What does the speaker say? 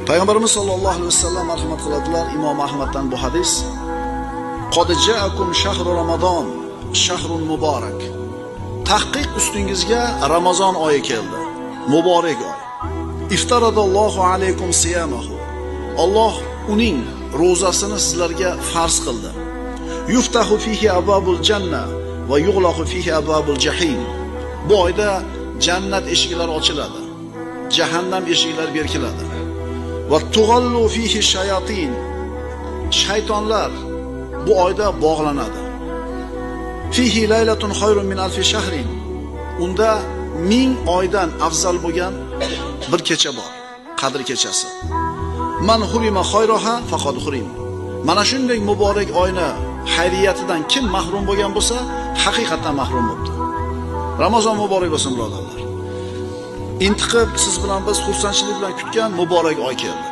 Payg'ambarimiz sollallohu alayhi vasallam marhamat qiladilar, Imom Ahmaddan bu hadis: "Qad ja'akum shahru Ramazon, shahrun muborak." Tahqiq ustingizga Ramazon oyi keldi, muborak oy. Iftaradallohu alaykum siyamahu. Alloh uning ro'zasini sizlarga farz qildi. Yuftahu fihi abwabul janna va yughlaqu fihi abwabul jahim. Bu oyda jannat eshiklari ochiladi, jahannam eshiklari berkiladi. Va tughallu fihi shayatin. Shaytonlar bu oyda bog'lanadi. Fihi laylatun khayrun min alfi shahrin. Unda 1000 oydan afzal bo'lgan bir kecha bor, Qadr kechasi. Man hurima khayraha faqad hurim. Mana shunday muborak oyni xayriyatidan kim mahrum bo'lgan bo'lsa, haqiqatan mahrum bo'ldi. Ramazon muborak bo'lsin, birodarlar. Intiqib siz bilan biz xursandchilik bilan kutgan muborak oy keldi.